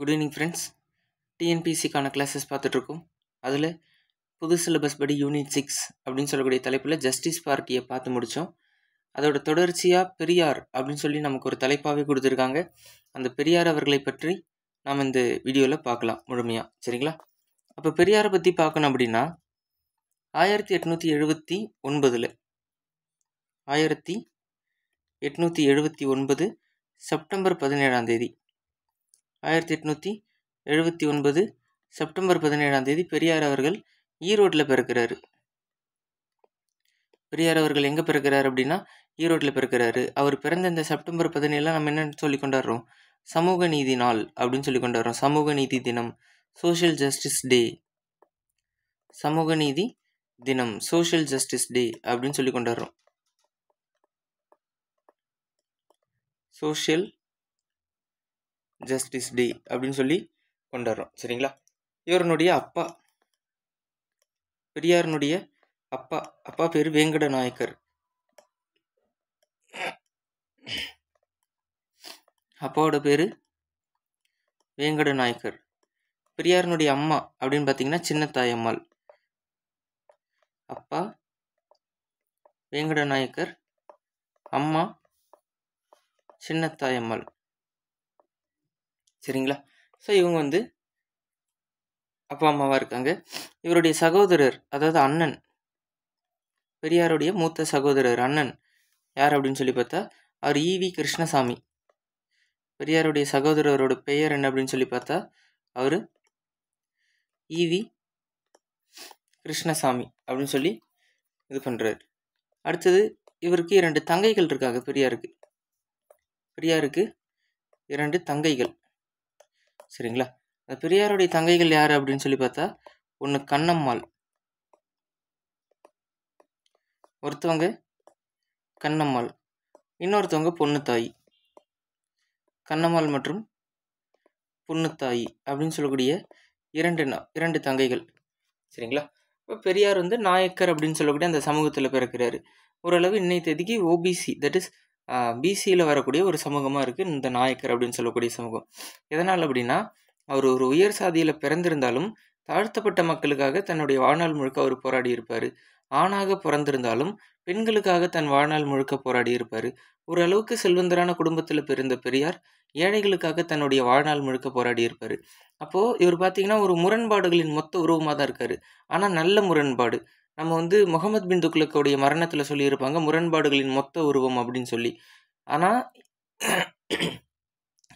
Good evening friends. டிஎன்பிஎஸ்சிக்கான classes பார்த்துட்ருக்கோம். அதில் புது சிலபஸ் படி யூனிட் 6 அப்படின்னு சொல்லக்கூடிய தலைப்பில் ஜஸ்டிஸ் பார்ட்டியை பார்த்து முடித்தோம். அதோட தொடர்ச்சியாக பெரியார் அப்படின்னு சொல்லி நமக்கு ஒரு தலைப்பாகவே கொடுத்துருக்காங்க. அந்த பெரியார் அவர்களை பற்றி நாம் இந்த வீடியோவில் பார்க்கலாம் முழுமையாக. சரிங்களா? அப்போ பெரியாரை பற்றி பார்க்கணும் அப்படின்னா 1879 செப்டம்பர் 17ஆம் தேதி 1879 செப்டம்பர் 17ஆம் தேதி பெரியார் அவர்கள் ஈரோட்டில் பிறக்கிறாரு. பெரியார் அவர்கள் எங்கே பிறக்கிறாரு அப்படின்னா ஈரோட்டில் பிறக்கிறாரு. அவர் பிறந்த இந்த செப்டம்பர் 17 நம்ம என்ன சொல்லி கொண்டாடுறோம்? சமூக நீதி நாள் அப்படின்னு சொல்லி கொண்டாடுறோம். சமூக நீதி தினம், சோஷியல் ஜஸ்டிஸ் டே. சமூக நீதி தினம், சோஷியல் ஜஸ்டிஸ் டே அப்படின்னு சொல்லி கொண்டாடுறோம். சோஷியல் ஜஸ்டிஸ் டே அப்படின்னு சொல்லி கொண்டாடுறோம். சரிங்களா? இவருடைய அப்பா, பெரியாருடைய அப்பா பேர் வேங்கட நாயக்கர். அப்பாவோட பேரு வேங்கட நாயக்கர். பெரியாருடைய அம்மா அப்படின்னு பார்த்தீங்கன்னா சின்னத்தாயம்மாள். அப்பா வேங்கட நாயக்கர், அம்மா சின்னத்தாயம்மாள். சரிங்களா? ஸோ இவங்க அப்பா அம்மாவாக இருக்காங்க. இவருடைய சகோதரர், அதாவது அண்ணன், பெரியாருடைய மூத்த சகோதரர் அண்ணன் யார் அப்படின்னு சொல்லி பார்த்தா அவர் ஈவி கிருஷ்ணசாமி. பெரியாருடைய சகோதரரோட பெயர் என்ன அப்படின்னு சொல்லி பார்த்தா அவர் ஈவி கிருஷ்ணசாமி அப்படின்னு சொல்லி இது பண்ணுறாரு. அடுத்தது இவருக்கு 2 தங்கைகள் இருக்காங்க. பெரியாருக்கு 2 தங்கைகள். சரிங்களா? அந்த பெரியாருடைய தங்கைகள் யார் அப்படின்னு சொல்லி பார்த்தா ஒன்று கண்ணம்மாள், ஒருத்தவங்க கண்ணம்மாள், இன்னொருத்தவங்க பொண்ணுத்தாயி. கண்ணம்மாள் மற்றும் பொண்ணுத்தாயி அப்படின்னு சொல்லக்கூடிய 2 தங்கைகள். சரிங்களா? இப்போ பெரியார் நாயக்கர் அப்படின்னு சொல்லக்கூடிய அந்த சமூகத்தில் பிறக்கிறாரு. ஓரளவு இன்னைய தேதிக்கு ஓபிசி, தட் இஸ் பிசியில் வரக்கூடிய ஒரு சமூகமாக இருக்குது இந்த நாயக்கர் அப்படின்னு சொல்லக்கூடிய சமூகம். எதனால் அப்படின்னா அவர் ஒரு உயர் சாதியில் பிறந்திருந்தாலும் தாழ்த்தப்பட்ட மக்களுக்காக தன்னுடைய வாழ்நாள் முழுக்க அவர் போராடி இருப்பார். ஆணாக பிறந்திருந்தாலும் பெண்களுக்காக தன் வாழ்நாள் முழுக்க போராடி இருப்பார். ஓரளவுக்கு செல்வந்தரான குடும்பத்தில் பிறந்த பெரியார் ஏழைகளுக்காக தன்னுடைய வாழ்நாள் முழுக்க போராடி இருப்பார். அப்போது இவர் பார்த்தீங்கன்னா ஒரு முரண்பாடுகளின் மொத்த உருவமாக தான் இருக்கார். ஆனால் நல்ல முரண்பாடு. நம்ம முகமது பின் துக்ளக்குடைய மரணத்தில் சொல்லியிருப்பாங்க முரண்பாடுகளின் மொத்த உருவம் அப்படின்னு சொல்லி. ஆனால்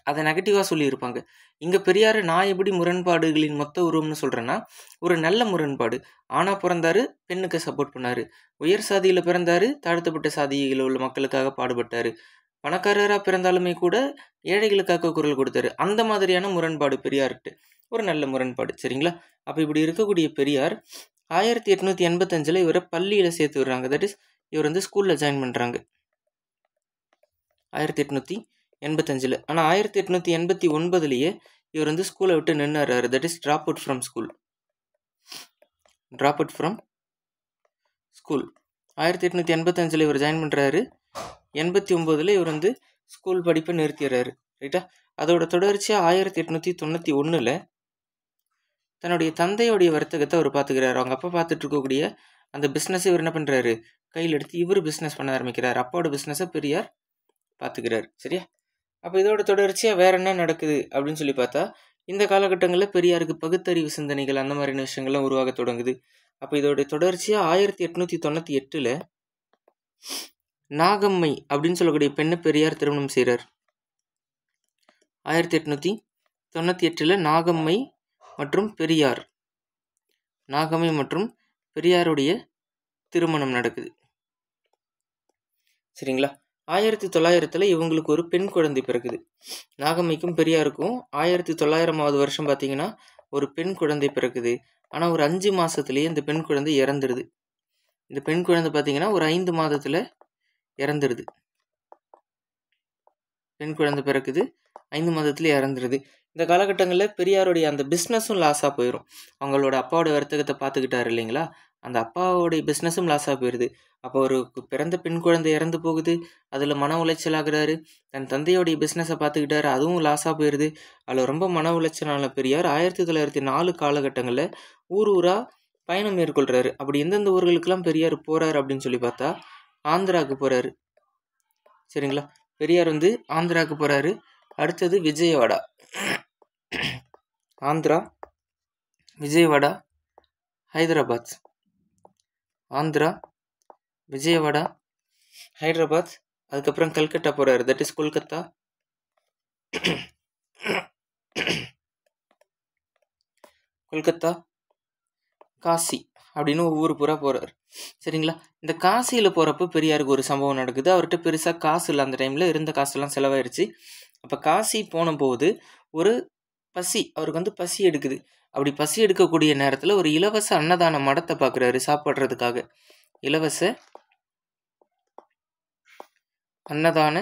அதை நெகட்டிவாக சொல்லியிருப்பாங்க. இங்கே பெரியார் நான் எப்படி முரண்பாடுகளின் மொத்த உருவம்னு சொல்கிறேன்னா ஒரு நல்ல முரண்பாடு. ஆணாக பிறந்தார், பெண்ணுக்கு சப்போர்ட் பண்ணார். உயர் சாதியில் பிறந்தார், தாழ்த்தப்பட்ட சாதியில் உள்ள மக்களுக்காக பாடுபட்டார். பணக்காரராக பிறந்தாலுமே கூட ஏழைகளுக்காக குரல் கொடுத்தாரு. அந்த மாதிரியான முரண்பாடு பெரியார்கிட்ட, ஒரு நல்ல முரண்பாடு. சரிங்களா? அப்போ இப்படி இருக்கக்கூடிய பெரியார் 1885 இவரை பள்ளியில் சேர்த்து விடுறாங்க. தட் இஸ் இவர் ஸ்கூலில் ஜாயின் பண்ணுறாங்க 1885. ஆனால் 1889 இவர் ஸ்கூலை விட்டு நின்றுறாரு. That is drop out from school. 1885 இவர் ஜாயின் பண்ணுறாரு. 89 இவர் ஸ்கூல் படிப்பை நிறுத்திடுறாரு. ரைட்டா? அதோட தொடர்ச்சியாக 1891 தன்னுடைய தந்தையோடைய வர்த்தகத்தை அவர் பார்த்துக்கிறாரு. அவங்க அப்பா பார்த்துட்டு இருக்கக்கூடிய அந்த பிஸ்னஸ் இவர் என்ன பண்ணுறாரு, கையில் எடுத்து இவர் பிஸ்னஸ் பண்ண ஆரம்பிக்கிறார். அப்பாவோட பிஸ்னஸை பெரியார் பார்த்துக்கிறார். சரியா? அப்போ இதோட தொடர்ச்சியாக வேற என்ன நடக்குது அப்படின்னு சொல்லி பார்த்தா இந்த காலகட்டங்களில் பெரியாருக்கு பகுத்தறிவு சிந்தனைகள் அந்த மாதிரியான விஷயங்கள்லாம் உருவாக தொடங்குது. அப்போ இதோட தொடர்ச்சியாக 1898 நாகம்மை அப்படின்னு சொல்லக்கூடிய பெண்ணை பெரியார் திருமணம் செய்கிறார். 1898 நாகம்மை மற்றும் பெரியாருடைய திருமணம் நடக்குது. சரிங்களா? 1900 இவங்களுக்கு ஒரு பெண் குழந்தை பிறக்குது. நாகம்மைக்கும் பெரியாருக்கும் 1900 வருஷம் பார்த்தீங்கன்னா ஒரு பெண் குழந்தை பிறக்குது. ஆனால் ஒரு 5 மாதத்துலேயே இந்த பெண் குழந்தை இறந்துடுது. இந்த பெண் குழந்தை பார்த்தீங்கன்னா ஒரு 5 மாதத்தில் இறந்துடுது. பெண் குழந்தை பிறக்குது, 5 மாதத்துல இறந்துருது. இந்த காலகட்டங்களில் பெரியாருடைய அந்த பிஸ்னஸும் லாஸாக போயிடும். அவங்களோட அப்பாவோட வர்த்தகத்தை பார்த்துக்கிட்டாரு இல்லைங்களா? அந்த அப்பாவோடைய பிஸ்னஸும் லாஸாக போயிடுது. அப்போ ஒரு பிறந்த பெண் குழந்தை இறந்து போகுது, அதில் மன உளைச்சல் ஆகுறாரு. தன் தந்தையோடைய பிஸ்னஸை பார்த்துக்கிட்டாரு, அதுவும் லாஸாக போயிடுது. அதில் ரொம்ப மன உளைச்சலான பெரியார் 1904 காலகட்டங்களில் ஊர் ஊராக பயணம் மேற்கொள்கிறாரு. அப்படி எந்தெந்த ஊர்களுக்கெல்லாம் பெரியார் போகிறாரு அப்படின்னு சொல்லி பார்த்தா ஆந்திராவுக்கு போகிறாரு. சரிங்களா, பெரியார் வந்து ஆந்திராவுக்கு போகிறாரு. அடுத்தது விஜயவாடா. ஆந்திரா, விஜயவாடா, ஹைதராபாத். ஆந்திரா, விஜயவாடா, ஹைதராபாத், அதுக்கப்புறம் கல்கட்டா போகிறாரு, தட் இஸ் கொல்கத்தா. கொல்கத்தா, காசி அப்படின்னு ஒவ்வொரு பூரா போகிறார். சரிங்களா, இந்த காசியில் போகிறப்ப பெரியாருக்கு ஒரு சம்பவம் நடக்குது. அவர்கிட்ட பெருசாக காசு இல்லை, அந்த டைமில் இருந்த காசுலாம் செலவாயிருச்சு. அப்போ காசி போன போது ஒரு பசி, அவருக்கு வந்து பசி எடுக்குது. அப்படி பசி எடுக்கக்கூடிய நேரத்தில் ஒரு இலவச அன்னதான மடத்தை பார்க்குறாரு சாப்பிட்றதுக்காக. இலவச அன்னதான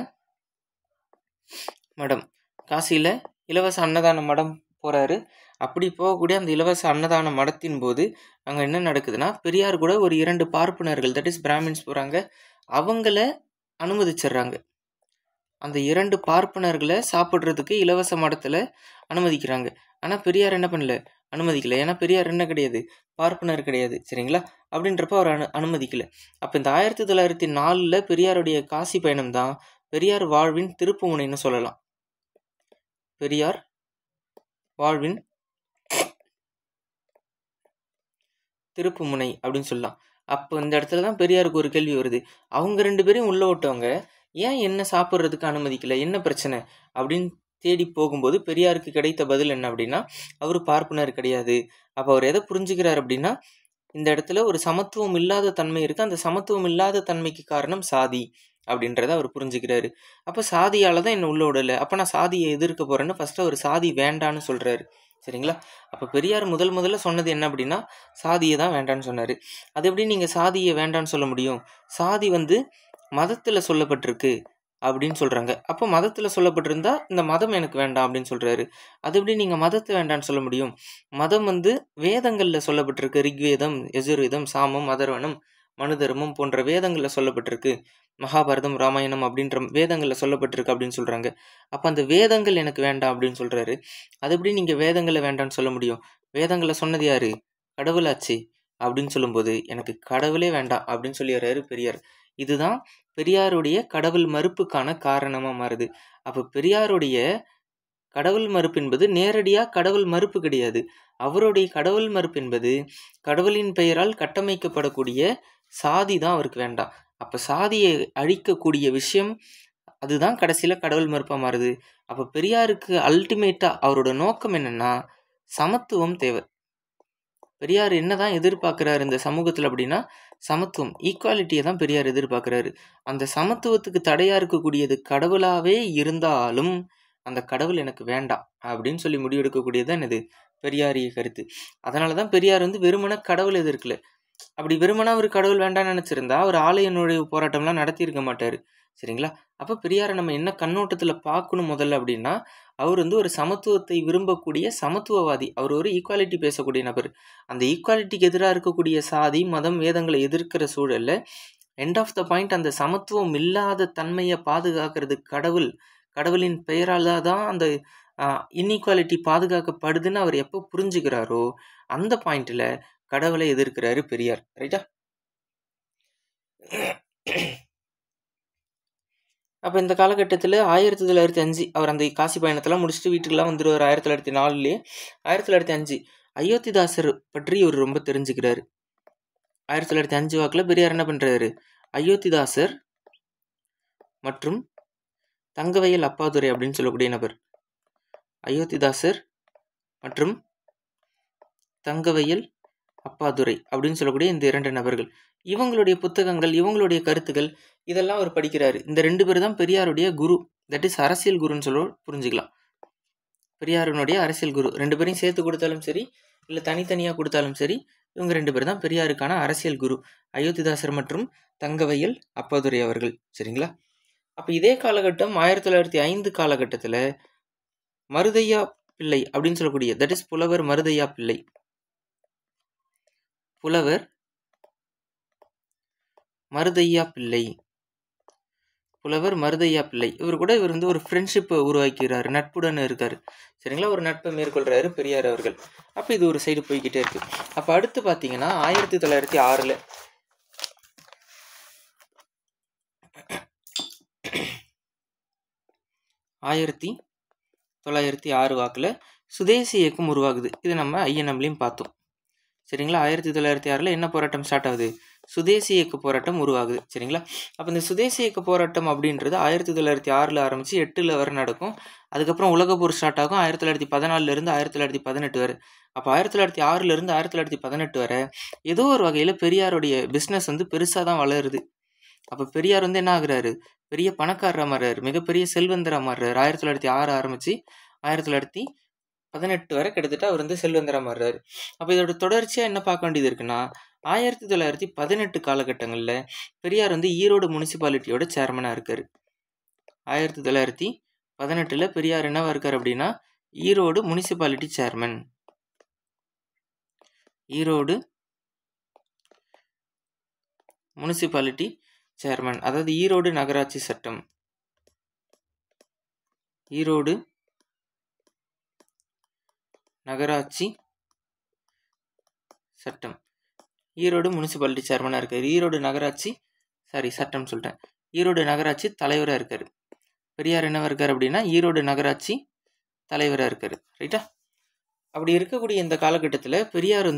மடம், காசியில் இலவச அன்னதான மடம் போகிறாரு. அப்படி போகக்கூடிய அந்த இலவச அன்னதான மடத்தின் போது அங்கே என்ன நடக்குதுன்னா, பெரியார் கூட ஒரு 2 பார்ப்பனர்கள், தட் இஸ் பிராமின்ஸ் போகிறாங்க. அவங்கள அனுமதிச்சிடுறாங்க. அந்த 2 பார்ப்பனர்களை சாப்பிட்றதுக்கு இலவச மடத்தில் அனுமதிக்கிறாங்க. ஆனால் பெரியார் என்ன பண்ணல, அனுமதிக்கலை. ஏன்னா பெரியார் என்ன கிடையாது, பார்ப்பனர் கிடையாது. சரிங்களா, அப்படின்றப்ப அவர் அனுமதிக்கலை. அப்போ இந்த 1904 பெரியாருடைய காசி பயணம் தான் பெரியார் வாழ்வின் திருப்புமுனைன்னு சொல்லலாம். பெரியார் வாழ்வின் திருப்புமுனை அப்படின்னு சொல்லலாம். அப்போ இந்த இடத்துல தான் பெரியாருக்கு ஒரு கேள்வி வருது. அவங்க 2 பேரையும் உள்ள விட்டவங்க ஏன் என்ன சாப்பிட்றதுக்கு அனுமதிக்கலை, என்ன பிரச்சனை அப்படின்னு தேடி போகும்போது பெரியாருக்கு கிடைத்த பதில் என்ன அப்படின்னா, அவர் பார்ப்பனர் கிடையாது. அப்போ அவர் எதை புரிஞ்சுக்கிறார் அப்படின்னா, இந்த இடத்துல ஒரு சமத்துவம் இல்லாத தன்மை இருக்குது. அந்த சமத்துவம் இல்லாத தன்மைக்கு காரணம் சாதி அப்படின்றத அவர் புரிஞ்சுக்கிறாரு. அப்போ சாதியால் தான் என்னை உள்ள விடலை, அப்போ நான் சாதியை எதிர்க்க போகிறேன்னு ஃபஸ்ட்டு அவர் சாதி வேண்டான்னு சொல்கிறாரு. சரிங்களா, அப்போ பெரியார் முதல்ல சொன்னது என்ன அப்படின்னா, சாதியை தான் வேண்டான்னு சொன்னார். அது எப்படி நீங்கள் சாதியை வேண்டான்னு சொல்ல முடியும், சாதி வந்து மதத்தில் சொல்லப்பட்டிருக்கு அப்படின்னு சொல்கிறாங்க. அப்போ மதத்தில் சொல்லப்பட்டிருந்தா இந்த மதம் எனக்கு வேண்டாம் அப்படின்னு சொல்கிறாரு. அது எப்படி நீங்கள் மதத்தை வேண்டான்னு சொல்ல முடியும், மதம் வந்து வேதங்களில் சொல்லப்பட்டிருக்கு. ரிக்வேதம், யஜுர்வேதம், சாமம், அதர்வனம், மனுதர்மம் போன்ற வேதங்களில் சொல்லப்பட்டிருக்கு. மகாபாரதம், ராமாயணம் அப்படின்ற வேதங்களில் சொல்லப்பட்டிருக்கு அப்படின்னு சொல்கிறாங்க. அப்போ அந்த வேதங்கள் எனக்கு வேண்டாம் அப்படின்னு சொல்கிறாரு. அது எப்படி நீங்கள் வேதங்களை வேண்டான்னு சொல்ல முடியும், வேதங்களை சொன்னது யார், கடவுளாச்சு அப்படின்னு சொல்லும்போது எனக்கு கடவுளே வேண்டாம் அப்படின்னு சொல்லிடுறாரு பெரியார். இதுதான் பெரியாருடைய கடவுள் மறுப்புக்கான காரணமாக மாறுது. அப்போ பெரியாருடைய கடவுள் மறுப்பு என்பது நேரடியாக கடவுள் மறுப்பு கிடையாது. அவருடைய கடவுள் மறுப்பு என்பது கடவுளின் பெயரால் கட்டமைக்கப்படக்கூடிய சாதி தான் அவருக்கு வேண்டாம். அப்போ சாதியை அழிக்கக்கூடிய விஷயம் அதுதான் கடைசியில் கடவுள் மறுப்பாக மாறுது. அப்போ பெரியாருக்கு அல்டிமேட்டாக அவரோட நோக்கம் என்னென்னா சமத்துவம் தேவை. பெரியார் என்ன தான் எதிர்பார்க்குறாரு இந்த சமூகத்தில் அப்படின்னா, சமத்துவம், ஈக்குவாலிட்டியை தான் பெரியார் எதிர்பார்க்குறாரு. அந்த சமத்துவத்துக்கு தடையாக இருக்கக்கூடியது கடவுளாகவே இருந்தாலும் அந்த கடவுள் எனக்கு வேண்டாம் அப்படின்னு சொல்லி முடிவெடுக்கக்கூடியது தான் இது பெரியாரிய கருத்து. அதனால தான் பெரியார் வந்து வெறுமன கடவுள் எதிர்க்கல. அப்படி வெறுமனா அவர் கடவுள் வேண்டாம்னு நினச்சிருந்தா அவர் ஆலய நுழைவு போராட்டம்லாம் நடத்தியிருக்க மாட்டார். சரிங்களா, அப்போ பெரியாரை நம்ம என்ன கண்ணோட்டத்தில் பார்க்கணும் முதல்ல அப்படின்னா, அவர் வந்து ஒரு சமத்துவத்தை விரும்பக்கூடிய சமத்துவவாதி. அவர் ஒரு ஈக்குவாலிட்டி பேசக்கூடிய நபர். அந்த ஈக்குவாலிட்டிக்கு எதிராக இருக்கக்கூடிய சாதி, மதம், வேதங்களை எதிர்க்கிற சூழலில் எண்ட் ஆஃப் த பாயிண்ட் அந்த சமத்துவம் இல்லாத தன்மையை பாதுகாக்கிறது கடவுள், கடவுளின் பெயரால் தான் அந்த இன்இக்வாலிட்டி பாதுகாக்கப்படுதுன்னு அவர் எப்போ புரிஞ்சுக்கிறாரோ அந்த பாயிண்டில் கடவுளை எதிர்க்கிறாரு பெரியார். ரைட்டா, அப்போ இந்த காலகட்டத்தில் 1905 அவர் அந்த காசி பயணத்தெல்லாம் முடிச்சுட்டு வீட்டுக்கெல்லாம் வந்துடுவார். 1904 1905 அயோத்திதாசர் பற்றி இவர் ரொம்ப தெரிஞ்சுக்கிறாரு. 1905 வாக்கில் பெரியார் என்ன பண்ணுறாரு, அயோத்திதாசர் மற்றும் தங்கவயல் அப்பாதுரை அப்படின்னு சொல்லக்கூடிய நபர், அயோத்திதாசர் மற்றும் தங்கவயல் அப்பாதுரை அப்படின்னு சொல்லக்கூடிய இந்த 2 நபர்கள், இவங்களுடைய புத்தகங்கள், இவங்களுடைய கருத்துக்கள் இதெல்லாம் அவர் படிக்கிறாரு. இந்த 2 பேர் தான் பெரியாருடைய குரு, தட் இஸ் அரசியல் குருன்னு சொல்ல புரிஞ்சுக்கலாம். பெரியாருடைய அரசியல் குரு 2 பேரையும் சேர்த்து கொடுத்தாலும் சரி இல்லை தனித்தனியாக கொடுத்தாலும் சரி, இவங்க 2 பேர் தான் பெரியாருக்கான அரசியல் குரு, அயோத்திதாசர் மற்றும் தங்கவயல் அப்பாதுரை அவர்கள். சரிங்களா, அப்போ இதே காலகட்டம் 1905 காலகட்டத்தில் மருதையா பிள்ளை அப்படின்னு சொல்லக்கூடிய, தட் இஸ் புலவர் மருதையா பிள்ளை, புலவர் மருதையா பிள்ளை. புலவர் மருதையா பிள்ளை. இவர் வந்து ஒரு ஃப்ரெண்ட்ஷிப்பை உருவாக்கிறாரு, நட்புடன் இருக்காரு. சரிங்களா, ஒரு நட்பை மேற்கொள்றாரு பெரியார் அவர்கள். அப்போ இது ஒரு சைடு போய்கிட்டே இருக்கு. அப்போ அடுத்து பார்த்தீங்கன்னா 1906 1906 வாக்கில் சுதேசி இயக்கம் உருவாகுது. இது நம்ம ஐஎன்எம்லையும் பார்த்தோம். சரிங்களா, 1906 என்ன போராட்டம் ஸ்டார்ட் ஆகுது? சுதேசி இயக்க போராட்டம் உருவாகுது. சரிங்களா, அப்போ இந்த சுதேசி இயக்க போராட்டம் அப்படின்றது 1906 ஆரம்பித்து 8 வரை நடக்கும். அதுக்கப்புறம் உலகப்போர் ஸ்டார்ட் ஆகும் 1914 1918 வரை. அப்போ 1906 1918 வரை ஏதோ ஒரு வகையில் பெரியாருடைய பிஸ்னஸ் பெருசாக தான் வளருது. அப்போ பெரியார் என்ன ஆகுறாரு? பெரிய பணக்காரராக மாறுறாரு, மிகப்பெரிய செல்வந்தராக மாறுறாரு. 1906 ஆரம்பித்து 1918 வரை கிட்டத்தட்ட அவர் செல்வந்தராக மாறுறாரு. அப்போ இதோட தொடர்ச்சியாக என்ன பார்க்க வேண்டியது இருக்குன்னா 1918 காலகட்டங்களில் பெரியார் ஈரோடு முனிசிபாலிட்டியோட சேர்மனாக இருக்கார். 1918 பெரியார் என்னவா இருக்கார் அப்படின்னா Erode municipality chairman. Erode municipality chairman, அதாவது ஈரோடு நகராட்சி சட்டம். ஈரோடு நகராட்சி சட்டம். ஈரோடு முனிசிபாலிட்டி சேர்மனாக இருக்கார். ஈரோடு நகராட்சி சட்டம் சொல்லிட்டேன். ஈரோடு நகராட்சி தலைவராக இருக்கார். பெரியார் என்னவா இருக்கார் அப்படின்னா ஈரோடு நகராட்சி தலைவராக இருக்கார். ரைட்டா? அப்படி இருக்கக்கூடிய இந்த காலகட்டத்தில் பெரியார்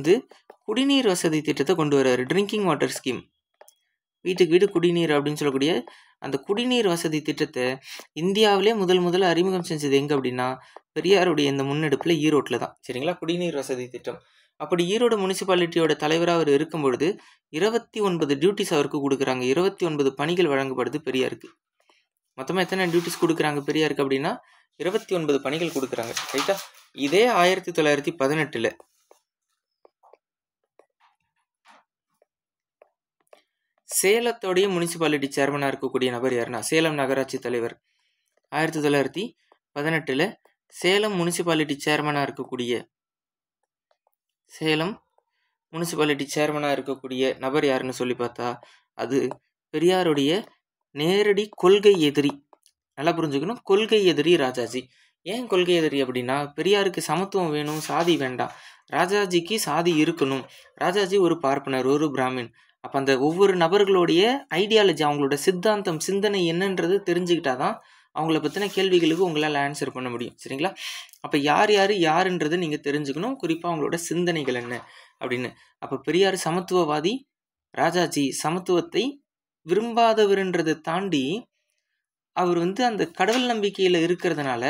குடிநீர் வசதி திட்டத்தை கொண்டு வர்றாரு. ட்ரிங்கிங் வாட்டர் ஸ்கீம், வீட்டுக்கு வீடு குடிநீர் அப்படின்னு சொல்லக்கூடிய அந்த குடிநீர் வசதி திட்டத்தை இந்தியாவிலே முதல்ல அறிமுகம் செஞ்சது எங்கே அப்படின்னா பெரியாருடைய இந்த முன்னெடுப்பில் ஈரோட்டில் தான். சரிங்களா, குடிநீர் வசதி திட்டம். அப்படி ஈரோடு முனிசிபாலிட்டியோட தலைவராக அவர் இருக்கும் பொழுது 29 டியூட்டிஸ் அவருக்கு கொடுக்குறாங்க. 29 பணிகள் வழங்கப்படுது பெரியாருக்கு. மொத்தமாக எத்தனை டியூட்டிஸ் கொடுக்குறாங்க பெரியாருக்கு அப்படின்னா 29 பணிகள் கொடுக்குறாங்க. ரைட்டா? இதே 1918 சேலத்தோடைய முனிசிபாலிட்டி சேர்மனாக இருக்கக்கூடிய நபர் யாருன்னா சேலம் நகராட்சி தலைவர். 1918 சேலம் முனிசிபாலிட்டி சேர்மனாக இருக்கக்கூடிய நபர் யாருன்னு சொல்லி பார்த்தா அது பெரியாருடைய நேரடி கொள்கை எதிரி. நல்லா புரிஞ்சுக்கணும், கொள்கை எதிரி ராஜாஜி. ஏன் கொள்கை எதிரி அப்படின்னா பெரியாருக்கு சமத்துவம் வேணும், சாதி வேண்டாம். ராஜாஜிக்கு சாதி இருக்கணும். ராஜாஜி ஒரு பார்ப்பனர், ஒரு பிராமின். அப்போ அந்த ஒவ்வொரு நபர்களுடைய ஐடியாலஜி, அவங்களோட சித்தாந்தம், சிந்தனை என்னன்றது தெரிஞ்சுக்கிட்டாதான் அவங்கள பற்றின கேள்விகளுக்கு உங்களால் ஆன்சர் பண்ண முடியும். சரிங்களா? அப்போ யாருன்றது நீங்கள் தெரிஞ்சுக்கணும், குறிப்பாக அவங்களோட சிந்தனைகள் என்ன அப்படின்னு. அப்போ பெரியார் சமத்துவவாதி, ராஜாஜி சமத்துவத்தை விரும்பாதவர்ன்றதை தாண்டி அவர் அந்த கடவுள் நம்பிக்கையில் இருக்கிறதுனால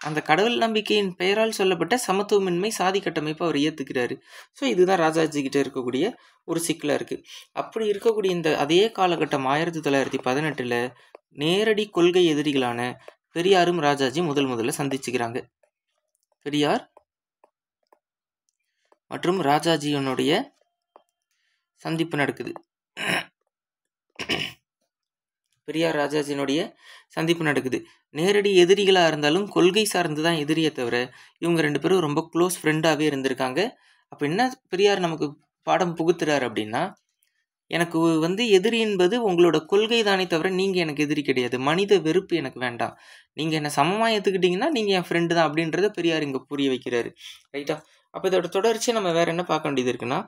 அந்த கடவுள் நம்பிக்கையின் பெயரால் சொல்லப்பட்ட சமத்துவமின்மை, சாதி கட்டமைப்பு அவர் ஏற்றுக்கிறாரு. ஸோ இதுதான் ராஜாஜி கிட்ட இருக்கக்கூடிய ஒரு சிக்கலாக இருக்குது. அப்படி இருக்கக்கூடிய இந்த அதே காலகட்டம் 1918 நேரடி கொள்கை எதிரிகளான பெரியாரும் ராஜாஜி முதல்ல சந்திச்சுக்கிறாங்க. பெரியார் மற்றும் ராஜாஜியினுடைய சந்திப்பு நடக்குது. பெரியார் ராஜாஜியினுடைய சந்திப்பு நடக்குது. நேரடி எதிரிகளாக இருந்தாலும் கொள்கை சார்ந்து தான் எதிரியை தவிர இவங்க 2 பேரும் ரொம்ப க்ளோஸ் ஃப்ரெண்டாகவே இருந்திருக்காங்க. அப்போ என்ன பெரியார் நமக்கு பாடம் புகுத்துறாரு அப்படின்னா எனக்கு எதிரி என்பது உங்களோட கொள்கை தானே தவிர நீங்கள் எனக்கு எதிரி கிடையாது. மனித வெறுப்பு எனக்கு வேண்டாம். நீங்கள் என்னை சமமாக ஏற்றுக்கிட்டீங்கன்னா நீங்கள் என் ஃப்ரெண்டு தான் அப்படின்றத பெரியார் இங்கே புரிய வைக்கிறாரு. ரைட்டா? அப்போ இதோட தொடர்ச்சியை நம்ம வேறு என்ன பார்க்க வேண்டியது இருக்குன்னா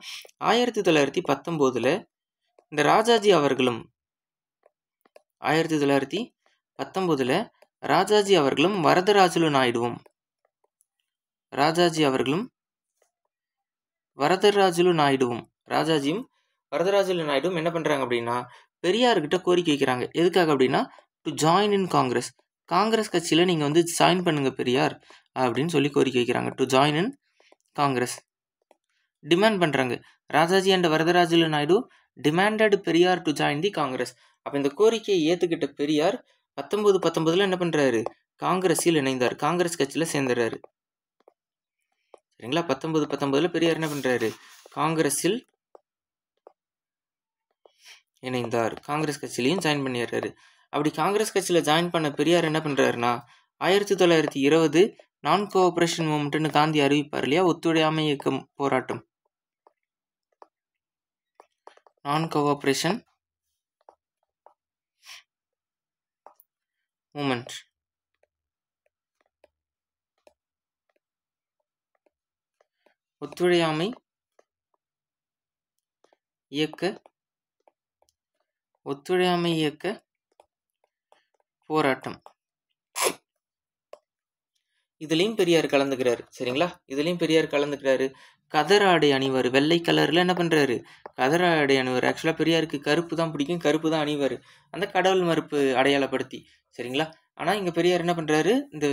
1919 இந்த ராஜாஜி அவர்களும் 1919 ராஜாஜி அவர்களும் வரதராஜுலு நாயுடுவும் ராஜாஜியும் வரதராஜுலு நாயுடுவும் என்ன பண்ணுறாங்க அப்படின்னா பெரியார்கிட்ட கோரிக்கை வைக்கிறாங்க. எதுக்காக அப்படின்னா டு ஜாயின் இன் காங்கிரஸ் கட்சியில் நீங்கள் ஜாயின் பண்ணுங்க பெரியார் அப்படின்னு சொல்லி கோரிக்கை வைக்கிறாங்க. To join in Congress demand பண்ணுறாங்க. Rajaji and Varadarajulu Naidu demanded Periyar to join the Congress. அப்போ இந்த கோரிக்கையை ஏற்றுக்கிட்ட பெரியார் 1919 என்ன பண்ணுறாரு? காங்கிரஸில் இணைந்தார், காங்கிரஸ் கட்சியில் சேர்ந்துடுறாரு. சரிங்களா? 1919 பெரியார் என்ன பண்ணுறாரு? காங்கிரஸில் இணைந்தார், காங்கிரஸ் கட்சியிலையும் ஜாயின் பண்ணிடுறாரு. அப்படி காங்கிரஸ் கட்சியில் ஜாயின் பண்ண பெரியார் என்ன பண்ணுறாருன்னா 1920 நான் கோஆப்ரேஷன் மூமெண்ட்னு காந்தி அறிவிப்பார் இல்லையா, ஒத்துழையாமை இயக்கம் போராட்டம். நான் கோஆப்ரேஷன் மூமெண்ட். ஒத்துழையாமை இயக்க போராட்டம். இதுலேயும் பெரியார் கலந்துக்கிறாரு. சரிங்களா? இதுலேயும் பெரியார் கலந்துக்கிறாரு. கதர் ஆடை அணிவார். வெள்ளை கலரில் என்ன பண்ணுறாரு? கதர் ஆடை அணிவார். ஆக்சுவலாக பெரியாருக்கு கருப்பு தான் பிடிக்கும், கருப்பு தான் அணிவார், அந்த கடவுள் மறுப்பு அடையாளப்படுத்தி. சரிங்களா? ஆனால் இங்கே பெரியார் என்ன பண்ணுறாரு? இந்த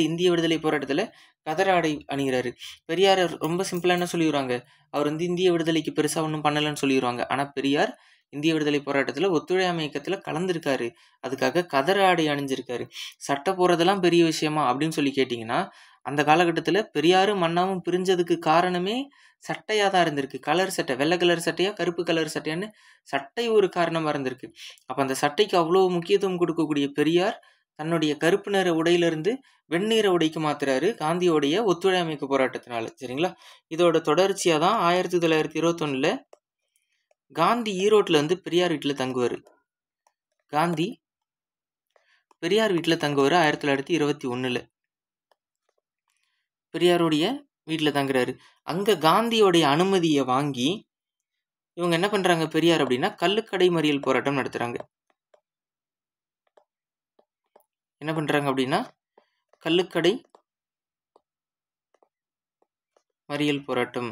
இந்திய விடுதலை போராட்டத்தில் கதர் ஆடை அணிகிறாரு. பெரியார் ரொம்ப சிம்பிளாக என்ன சொல்லிடுவாங்க? அவர் இந்திய விடுதலைக்கு பெருசாக ஒன்றும் பண்ணலைன்னு சொல்லிடுவாங்க. ஆனால் பெரியார் இந்திய விடுதலை போராட்டத்தில் ஒத்துழையாமை இயக்கத்தில் கலந்துருக்காரு. அதுக்காக கதர் ஆடை அணிஞ்சிருக்காரு. சட்டை போடுறதெல்லாம் பெரிய விஷயமா அப்படின்னு சொல்லி கேட்டிங்கன்னா, அந்த காலகட்டத்தில் பெரியாரும் அண்ணாவும் பிரிஞ்சதுக்கு காரணமே சட்டையாக தான் இருந்திருக்கு. கலர் சட்டை, வெள்ளை கலர் சட்டையா கருப்பு கலர் சட்டையான்னு சட்டை ஒரு காரணமாக இருந்திருக்கு. அப்போ அந்த சட்டைக்கு அவ்வளோ முக்கியத்துவம் கொடுக்கக்கூடிய பெரியார் தன்னுடைய கருப்பு நிற உடையிலிருந்து வெண்ணிற உடைக்கு மாத்துறாரு காந்தியோடைய ஒத்துழையாமை இயக்க போராட்டத்தினால. சரிங்களா? இதோட தொடர்ச்சியாக தான் 1921 காந்தி ஈரோட்டில் பெரியார் வீட்டில் தங்குவார். காந்தி பெரியார் வீட்டில் தங்குவார் 1921 பெரியாருடைய வீட்டில் தங்குறாரு. அங்கே காந்தியோடைய அனுமதியை வாங்கி இவங்க என்ன பண்ணுறாங்க பெரியார் அப்படின்னா, கள்ளுக்கடை மறியல் போராட்டம் நடத்துகிறாங்க. என்ன பண்ணுறாங்க அப்படின்னா, கள்ளுக்கடை மறியல் போராட்டம்,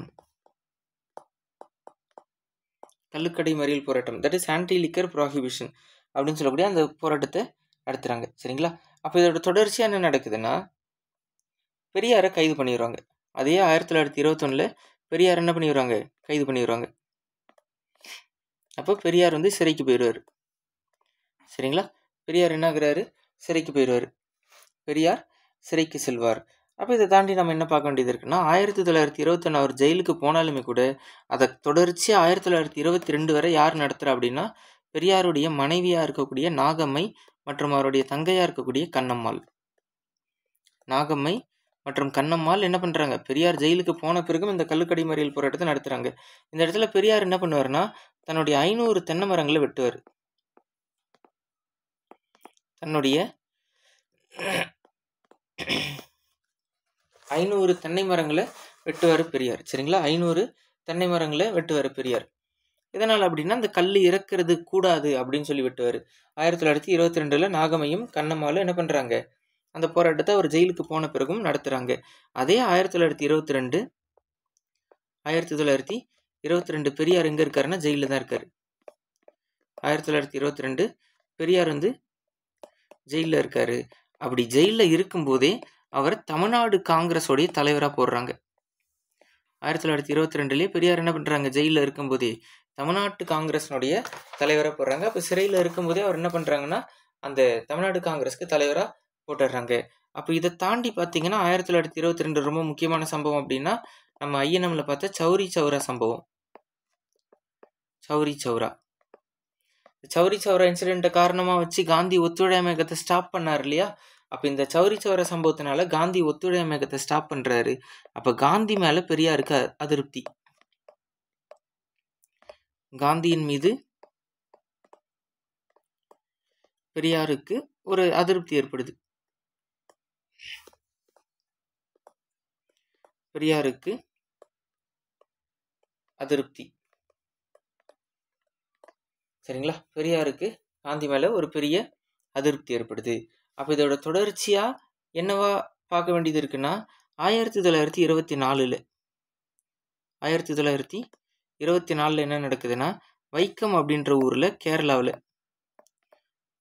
that is anti liquor prohibition அப்படின்னு சொல்லக்கூடிய அந்த போராட்டத்தை நடத்துகிறாங்க. சரிங்களா? அப்போ இதோட தொடர்ச்சியாக என்ன நடக்குதுன்னா, பெரியாரை கைது பண்ணிடுவாங்க. அதே 1921 பெரியார் என்ன பண்ணிடுவாங்க? கைது பண்ணிடுவாங்க. அப்போ பெரியார் சிறைக்கு போயிடுவார். சரிங்களா? பெரியார் என்ன ஆகுறாரு? சிறைக்கு போயிடுவார். பெரியார் சிறைக்கு செல்வார். அப்போ இதை தாண்டி நம்ம என்ன பார்க்க வேண்டியது இருக்குன்னா, 1921 அவர் ஜெயிலுக்கு போனாலுமே கூட அதை தொடர்ச்சி 1922 வரை யார் நடத்துகிறா அப்படின்னா, பெரியாருடைய மனைவியாக இருக்கக்கூடிய நாகம்மை மற்றும் அவருடைய தங்கையாக இருக்கக்கூடிய கண்ணம்மாள். நாகம்மை மற்றும் கண்ணம்மாள் என்ன பண்ணுறாங்க? பெரியார் ஜெயிலுக்கு போன பிறகும் இந்த கள்ளுக்கடை மறியல் போராட்டத்தை நடத்துகிறாங்க. இந்த இடத்துல பெரியார் என்ன பண்ணுவார்னா, தன்னுடைய 500 தென்னை மரங்களை வெட்டுவார். தன்னுடைய 500 தென்னை மரங்களை வெட்டுவார் பெரியார். சரிங்களா? 500 தென்னை மரங்களை வெட்டுவார் பெரியார். இதனால் அப்படின்னா அந்த கல் இறக்கிறது கூடாது அப்படின்னு சொல்லி வெட்டுவார். 1922 நாகம்மையும் கண்ணம்மாளும் என்ன பண்ணுறாங்க? அந்த போராட்டத்தை அவர் ஜெயிலுக்கு போன பிறகும் நடத்துகிறாங்க. அதே 1922 பெரியார் எங்கே இருக்காருன்னா ஜெயிலில் தான் இருக்கார். 1922 பெரியார் ஜெயிலில் இருக்காரு. அப்படி ஜெயிலில் இருக்கும்போதே அவர் தமிழ்நாடு காங்கிரஸோடைய தலைவராக போடுறாங்க. 1922 பெரியார் என்ன பண்ணுறாங்க? ஜெயிலில் இருக்கும்போதே தமிழ்நாட்டு காங்கிரஸினுடைய தலைவராக போடுறாங்க. அப்போ சிறையில் இருக்கும்போதே அவர் என்ன பண்ணுறாங்கன்னா, அந்த தமிழ்நாடு காங்கிரஸுக்கு தலைவராக போட்டுடுறாங்க. அப்போ இதை தாண்டி பார்த்தீங்கன்னா 1922 ரொம்ப முக்கியமான சம்பவம் அப்படின்னா, நம்ம ஐஎன்எம்ல பார்த்த சௌரி சௌரா சம்பவம். சௌரி சௌரா இன்சிடென்ட்டை காரணமாக வச்சு காந்தி ஒத்துழையாமை இயக்கத்தை ஸ்டாப் பண்ணார் இல்லையா? அப்போ இந்த சௌரி சௌரா சம்பவத்தினால காந்தி ஒத்துழையாமை இயக்கத்தை ஸ்டாப் பண்ணுறாரு. அப்போ காந்தி மேலே பெரியாருக்கு அதிருப்தி. காந்தியின் மீது பெரியாருக்கு ஒரு அதிருப்தி ஏற்படுது. பெரியாருக்கு அதிருப்தி. சரிங்களா? பெரியாருக்கு காந்தி மேலே ஒரு பெரிய அதிருப்தி ஏற்படுது. அப்போ இதோட தொடர்ச்சியாக என்னவா பார்க்க வேண்டியது இருக்குன்னா, 1924 என்ன நடக்குதுன்னா, வைக்கம் அப்படின்ற ஊரில் கேரளாவில்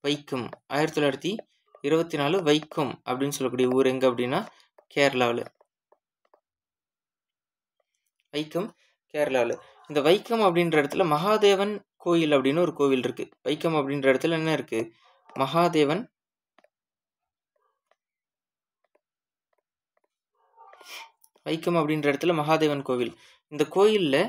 வைக்கம் 1924 வைக்கம் அப்படின்னு சொல்லக்கூடிய ஊர் எங்கே அப்படின்னா கேரளாவில். வைக்கம் கேரளாவில். இந்த வைக்கம் அப்படின்ற இடத்துல மகாதேவன் கோயில் அப்படின்னு ஒரு கோவில் இருக்கு. வைக்கம் அப்படின்ற இடத்துல என்ன இருக்கு? மகாதேவன் வைக்கம் அப்படின்ற இடத்துல மகாதேவன் கோவில். இந்த கோயிலில்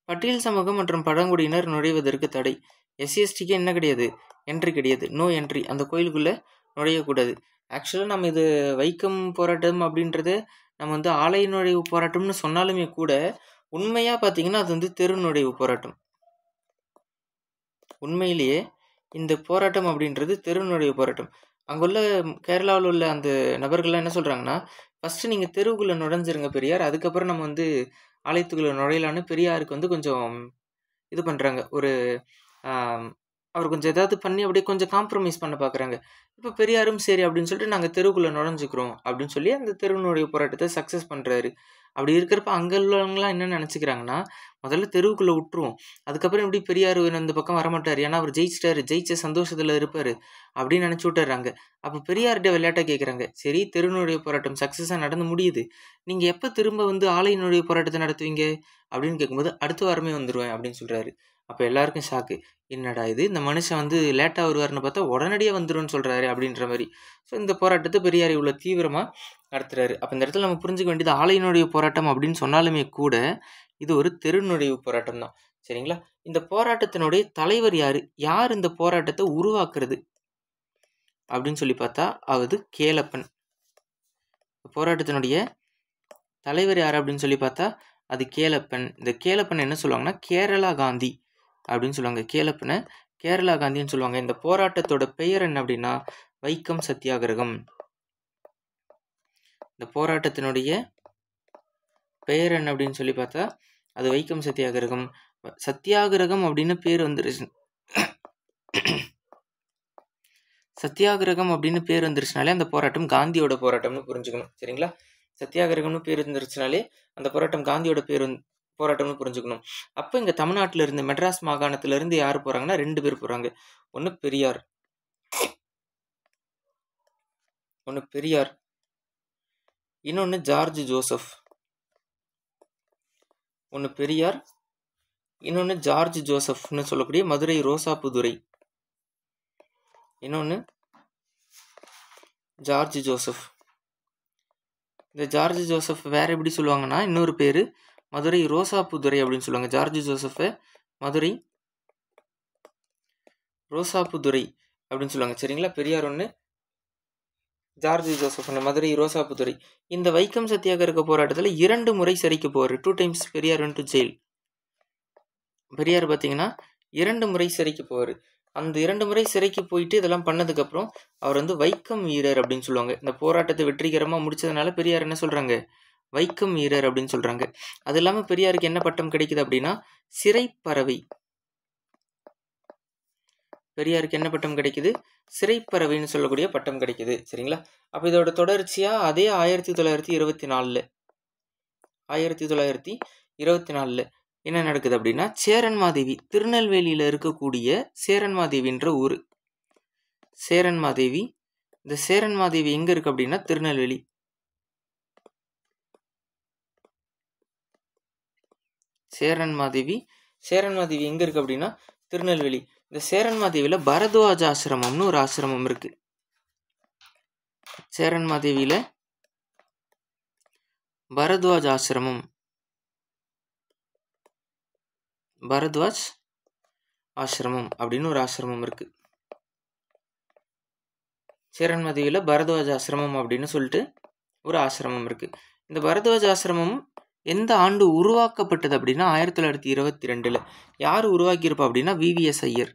பட்டியல் சமூகம் மற்றும் பழங்குடியினர் நுழைவதற்கு தடை. எஸ்சிஎஸ்டிக்கு என்ன கிடையாது? என்ட்ரி கிடையாது. No entry. அந்த கோயிலுக்குள்ளே நுழையக்கூடாது. ஆக்சுவலாக நம்ம இது வைக்கம் போராட்டம் அப்படின்றத நம்ம ஆலய நுழைவு போராட்டம்னு சொன்னாலுமே கூட உண்மையாக பார்த்தீங்கன்னா அது தெரு நுழைவு போராட்டம். உண்மையிலேயே இந்த போராட்டம் அப்படின்றது தெரு நுழைவு போராட்டம். அங்குள்ள கேரளாவில் உள்ள அந்த நபர்கள்லாம் என்ன சொல்கிறாங்கன்னா, ஃபஸ்ட்டு நீங்கள் தெருவுக்குள்ளே நுழைஞ்சிருங்க பெரியார், அதுக்கப்புறம் நம்ம வந்து ஆலயத்துக்குள்ளே நுழையலான்னு பெரியாருக்கு வந்து கொஞ்சம் இது பண்ணுறாங்க. ஒரு அவர் கொஞ்சம் ஏதாவது பண்ணி அப்படியே கொஞ்சம் காம்ப்ரமைஸ் பண்ண பார்க்குறாங்க. இப்போ பெரியாரும் சரி அப்படின்னு சொல்லிட்டு நாங்கள் தெருவுக்குள்ளே நுழைஞ்சிக்கிறோம் அப்படின்னு சொல்லி அந்த தெருவினுடைய போராட்டத்தை சக்ஸஸ் பண்ணுறாரு. அப்படி இருக்கிறப்ப அங்கே உள்ளவங்களாம் என்ன நினச்சிக்கிறாங்கன்னா, முதல்ல தெருவுக்குள்ளே விட்டுருவோம், அதுக்கப்புறம் எப்படி பெரியார் இந்த பக்கம் வரமாட்டார், ஏன்னா அவர் ஜெயிச்சிட்டாரு, ஜெயிச்ச சந்தோஷத்தில் இருப்பார் அப்படின்னு நினச்சி விட்டுறாங்க. அப்போ பெரியார்கிட்ட விளையாட்டாக கேட்குறாங்க, சரி தெருவினுடைய போராட்டம் சக்ஸஸாக நடந்து முடியுது, நீங்கள் எப்போ திரும்ப வந்து ஆலையினுடைய போராட்டத்தை நடத்துவீங்க அப்படின்னு கேட்கும்போது, அடுத்த வாரமே வந்துடுவேன் அப்படின்னு சொல்கிறாரு. அப்போ எல்லாருக்கும் ஷாக்கு, என்னடா இது, இந்த மனுஷன் வந்து லேட்டாக வருவார்னு பார்த்தா உடனடியாக வந்துடும்னு சொல்கிறாரு அப்படின்ற மாதிரி. ஸோ இந்த போராட்டத்தை பெரியார் இவ்வளோ தீவிரமாக நடத்துகிறாரு. அப்போ இந்த இடத்துல நம்ம புரிஞ்சுக்க வேண்டியது, ஆலையினுடைய போராட்டம் அப்படின்னு சொன்னாலுமே கூட இது ஒரு தெருநுழைவு போராட்டம் தான். சரிங்களா? இந்த போராட்டத்தினுடைய தலைவர் யார், யார் இந்த போராட்டத்தை உருவாக்குறது அப்படின்னு சொல்லி பார்த்தா அது கேலப்பன். போராட்டத்தினுடைய தலைவர் யார் அப்படின்னு சொல்லி பார்த்தா அது கேலப்பன். இந்த கேலப்பன் என்ன சொல்லுவாங்கன்னா கேரளா காந்தி அப்படின்னு சொல்லுவாங்க. கேலப்பனை கேரளா காந்தின்னு சொல்லுவாங்க. இந்த போராட்டத்தோட பெயர் என்ன அப்படின்னா வைக்கம் சத்தியாகிரகம். இந்த போராட்டத்தினுடைய பெயர் என்ன அப்படின்னு சொல்லி பார்த்தா அது வைக்கம் சத்தியாகிரகம். சத்தியாகிரகம் அப்படின்னு பேர் வந்துருச்சு, சத்தியாகிரகம் அப்படின்னு பேர் வந்துருச்சுனாலே அந்த போராட்டம் காந்தியோட போராட்டம்னு புரிஞ்சுக்கணும். சரிங்களா? சத்தியாகிரகம்னு பேர் வந்துருச்சுனாலே அந்த போராட்டம் காந்தியோட போராட்டம்னு புரிஞ்சுக்கணும். அப்போ இங்கே தமிழ்நாட்டில் இருந்து மெட்ராஸ் மாகாணத்திலிருந்து யார் போகிறாங்கன்னா 2 பேர் போகிறாங்க. ஒன்று பெரியார், இன்னொன்று ஜார்ஜ் ஜோசப். ஒன்று பெரியார், இன்னொன்று ஜார்ஜ் ஜோசப்னு சொல்லக்கூடிய மதுரை ரோசாப்புதுரை. இன்னொன்று ஜார்ஜ் ஜோசப். இந்த ஜார்ஜ் ஜோசப் வேற எப்படி சொல்லுவாங்கன்னா, இன்னொரு பேர் மதுரை ரோசாப்புதுரை அப்படின்னு சொல்லுவாங்க. ஜார்ஜ் ஜோசப்பை மதுரை ரோசாப்புதுரை அப்படின்னு சொல்லுவாங்க. சரிங்களா? பெரியார் ஒன்று, ஜார்ஜ் ஜோசப் ஒன்று, மதுரை ரோசாப்புதுரை. இந்த வைக்கம் சத்தியாகிரக போராட்டத்தில் 2 முறை சிறைக்கு போவார். 2 times Periyar went to jail. Periyar பார்த்தீங்கன்னா 2 முறை சிறைக்கு போவார். அந்த 2 முறை சிறைக்கு போயிட்டு இதெல்லாம் பண்ணதுக்கப்புறம் அவர் வந்து வைக்கம் வீரர் அப்படின்னு சொல்லுவாங்க. இந்த போராட்டத்தை வெற்றிகரமாக முடிச்சதுனால பெரியார் என்ன சொல்கிறாங்க, வைக்கம் வீரர் அப்படின்னு சொல்கிறாங்க. அது இல்லாமல் பெரியாருக்கு என்ன பட்டம் கிடைக்குது அப்படின்னா சிறைப்பறவை. பெரியாருக்கு என்ன பட்டம் கிடைக்குது, சிறைப்பறவைன்னு சொல்லக்கூடிய பட்டம் கிடைக்குது. சரிங்களா? அப்போ இதோட தொடர்ச்சியாக அதே 1924 என்ன நடக்குது அப்படின்னா, சேரன்மாதேவி, திருநெல்வேலியில் இருக்கக்கூடிய சேரன்மாதேவின்ற ஊர். சேரன்மாதேவி, இந்த சேரன்மாதேவி எங்கே இருக்குது அப்படின்னா திருநெல்வேலி. சேரன்மாதேவி எங்கே இருக்குது அப்படின்னா திருநெல்வேலி. இந்த சேரன்மாதேவியில் பரத்வாஜ ஆசிரமம்னு ஒரு ஆசிரமம் இருக்குது. சேரன்மாதேவியில் பரத்வாஜ் ஆசிரமம் அப்படின்னு ஒரு ஆசிரமம் இருக்கு. சேரன்மாதேவியில் பரத்வாஜ் ஆசிரமம் அப்படின்னு சொல்லிட்டு ஒரு ஆசிரமம் இருக்கு. இந்த பரத்வாஜ் ஆசிரமம் எந்த ஆண்டு உருவாக்கப்பட்டது அப்படின்னா 1922. யார் உருவாக்கியிருப்பா அப்படின்னா விவிஎஸ் ஐயர்.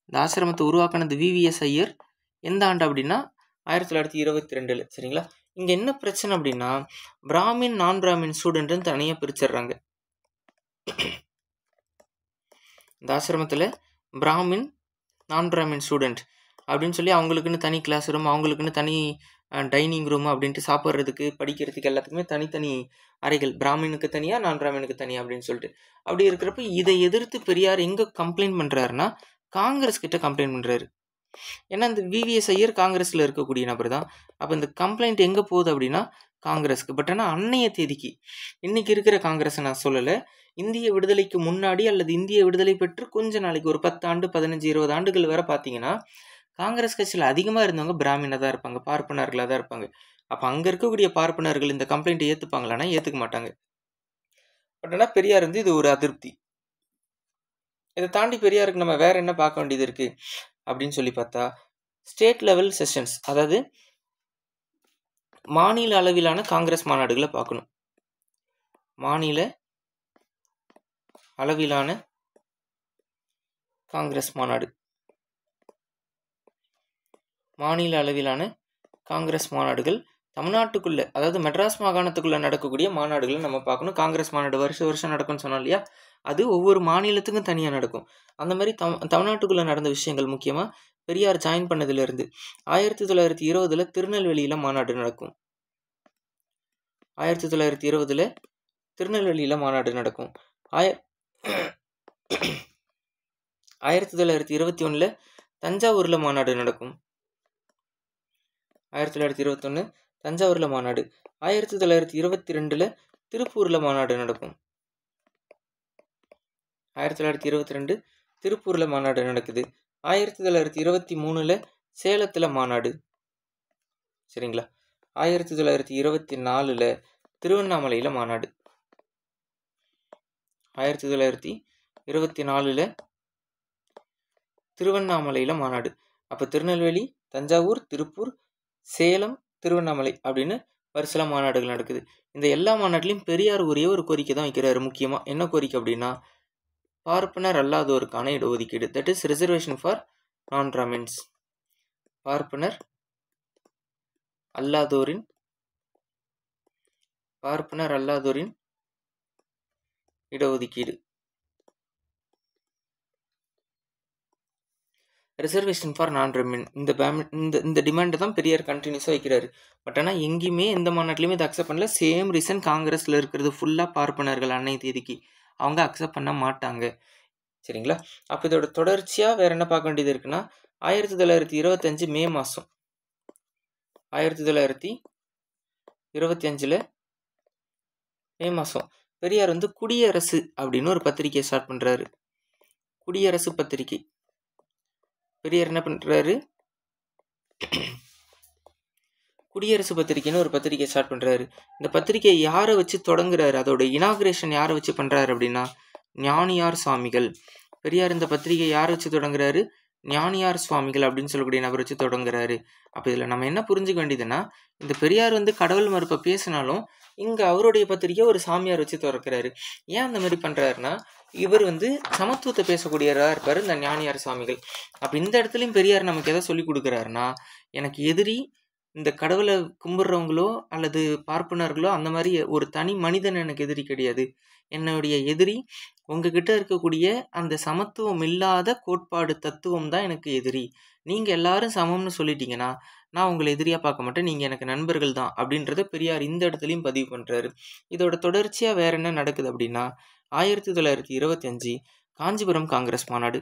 இந்த ஆசிரமத்தை உருவாக்கினது விவிஎஸ் ஐயர். எந்த ஆண்டு அப்படின்னா 1922. சரிங்களா? இங்கே என்ன பிரச்சனை அப்படின்னா பிராமின் நான் பிராமின் ஸ்டூடெண்ட்னு தனியாக பிரிச்சிடுறாங்க. இந்த ஆசிரமத்தில் பிராமின் நான் பிராமின் ஸ்டூடெண்ட் அப்படின்னு சொல்லி அவங்களுக்குன்னு தனி கிளாஸ் ரூம், அவங்களுக்குன்னு தனி டைனிங் ரூம் அப்படின்ட்டு சாப்பிட்றதுக்கு படிக்கிறதுக்கு எல்லாத்துக்குமே தனித்தனி அறைகள், பிராமினுக்கு தனியாக நான் பிராமினுக்கு தனியாக அப்படின்னு சொல்லிட்டு. அப்படி இருக்கிறப்ப இதை எதிர்த்து பெரியார் எங்கே கம்ப்ளைண்ட் பண்ணுறாருன்னா காங்கிரஸ் கிட்ட கம்ப்ளைண்ட் பண்ணுறாரு. ஏன்னா இந்த விவிஎஸ் ஐயர் காங்கிரஸில் இருக்கக்கூடிய நபர் தான். அப்போ இந்த கம்ப்ளைண்ட் எங்கே போகுது அப்படின்னா காங்கிரஸ்க்கு. பட் ஆனால் அன்னைய தேதிக்கு, இன்றைக்கி இருக்கிற காங்கிரஸை நான் சொல்லலை, இந்திய விடுதலைக்கு முன்னாடி அல்லது இந்திய விடுதலை பெற்று கொஞ்ச நாளைக்கு ஒரு 10 ஆண்டு 15 20 ஆண்டுகள் வரை பார்த்தீங்கன்னா காங்கிரஸ் கட்சியில் அதிகமாக இருந்தவங்க பிராமினாக தான் இருப்பாங்க, பார்ப்பனர்களாக தான் இருப்பாங்க. அப்போ அங்கே இருக்கக்கூடிய பார்ப்பனர்கள் இந்த கம்ப்ளைண்ட்டை ஏற்றுப்பாங்களான்னா ஏற்றுக்க மாட்டாங்க. பட் ஆனால் பெரியார் வந்து இது ஒரு அதிருப்தி. இதை தாண்டி பெரியாருக்கு நம்ம வேற என்ன பார்க்க வேண்டியது இருக்குது அப்படின்னு சொல்லி பார்த்தா ஸ்டேட் லெவல் செஷன்ஸ், அதாவது மாநில அளவிலான காங்கிரஸ் மாநாடுகளை பார்க்கணும். மாநில அளவிலான காங்கிரஸ் மாநாடு, மாநில அளவிலான காங்கிரஸ் மாநாடுகள். தமிழ்நாட்டுக்குள்ளே, அதாவது மெட்ராஸ் மாகாணத்துக்குள்ளே நடக்கக்கூடிய மாநாடுகளை நம்ம பார்க்கணும். காங்கிரஸ் மாநாடு வருஷம் நடக்கும்னு சொன்னோம் இல்லையா, அது ஒவ்வொரு மாநிலத்துக்கும் தனியாக நடக்கும். அந்த மாதிரி தமிழ்நாட்டுக்குள்ளே நடந்த விஷயங்கள் முக்கியமாக பெரியார் ஜாயின் பண்ணதுலேருந்து 1920 திருநெல்வேலியில் மாநாடு நடக்கும். 1920 திருநெல்வேலியில் மாநாடு நடக்கும். 1921 தஞ்சாவூரில் மாநாடு நடக்கும். 1921 தஞ்சாவூரில் மாநாடு. 1922 திருப்பூரில் மாநாடு நடக்கும். 1922 திருப்பூரில் மாநாடு நடக்குது. 1923 சேலத்தில் மாநாடு. சரிங்களா. 1924 திருவண்ணாமலையில் மாநாடு. 1924 திருவண்ணாமலையில் மாநாடு. அப்போ திருநெல்வேலி, தஞ்சாவூர், திருப்பூர், சேலம், திருவண்ணாமலை அப்படின்னு வரிசையில் மாநாடுகள் நடக்குது. இந்த எல்லா மாநாட்டிலையும் பெரியார் ஒரே ஒரு கோரிக்கை தான் வைக்கிறாரு முக்கியமாக. என்ன கோரிக்கை அப்படின்னா, பார்ப்பனர் அல்லாதோருக்கான இடஒதுக்கீடு, தட் இஸ் ரிசர்வேஷன் ஃபார் நான் பிராமின்ஸ். பார்ப்பனர் அல்லாதோரின் இடஒதுக்கீடு, ரிசர்வேஷன் ஃபார் நான் பிராமின். இந்த டிமாண்டை தான் பெரியார் கண்டினியூஸாக வைக்கிறாரு. பட் ஆனால் எங்கேயுமே எந்த மாநாட்டிலையுமே இதை அக்செப்ட் பண்ணல. சேம் ரீசன் காங்கிரஸில் இருக்கிறது ஃபுல்லாக பார்ப்பனர்கள் அன்னைய தேதிக்கு அவங்க அக்செப்ட் பண்ண மாட்டாங்க. சரிங்களா. அப்போ இதோட தொடர்ச்சியாக வேறு என்ன பார்க்க வேண்டியது இருக்குன்னா, 1925 மே மாதம் 1925 மே மாதம் பெரியார் குடியரசு அப்படின்னு ஒரு பத்திரிகையை ஸ்டார்ட் பண்ணுறாரு. குடியரசு பத்திரிகை. பெரியார் என்ன பண்ணுறாரு, குடியரசு பத்திரிகைன்னு ஒரு பத்திரிகை ஸ்டார்ட் பண்ணுறாரு. இந்த பத்திரிகையை யாரை வச்சு தொடங்குறாரு, அதோட இனாகிரேஷன் யாரை வச்சு பண்ணுறாரு அப்படின்னா ஞானியார் சுவாமிகள். பெரியார் இந்த பத்திரிகை யாரை வச்சு தொடங்குறாரு, ஞானியார் சுவாமிகள் அப்படின்னு சொல்லக்கூடிய நபர் வச்சு தொடங்குறாரு. அப்போ இதில் நம்ம என்ன புரிஞ்சுக்க வேண்டியதுன்னா, இந்த பெரியார் கடவுள் மறுப்பை பேசினாலும் இங்கே அவருடைய பத்திரிகை ஒரு சாமியார் வச்சு திறக்கிறாரு. ஏன் அந்த மாதிரி பண்ணுறாருன்னா, இவர் சமத்துவத்தை பேசக்கூடியவராக இருப்பார் இந்த ஞானியார் சுவாமிகள். அப்போ இந்த இடத்துலையும் பெரியார் நமக்கு எதை சொல்லி கொடுக்குறாருன்னா, எனக்கு எதிரி இந்த கடவுளை கும்பிட்றவங்களோ அல்லது பார்ப்பனர்களோ அந்த மாதிரி ஒரு தனி மனிதன் எனக்கு எதிரி கிடையாது. என்னுடைய எதிரி உங்ககிட்ட இருக்கக்கூடிய அந்த சமத்துவம் இல்லாத கோட்பாடு தத்துவம் தான் எனக்கு எதிரி. நீங்கள் எல்லாரும் சமம்னு சொல்லிட்டீங்கன்னா நான் உங்களை எதிரியாக பார்க்க மாட்டேன், நீங்கள் எனக்கு நண்பர்கள் தான் அப்படின்றத பெரியார் இந்த இடத்துலையும் பதிவு பண்ணுறாரு. இதோட தொடர்ச்சியாக வேற என்ன நடக்குது அப்படின்னா, 1925 காஞ்சிபுரம் காங்கிரஸ் மாநாடு.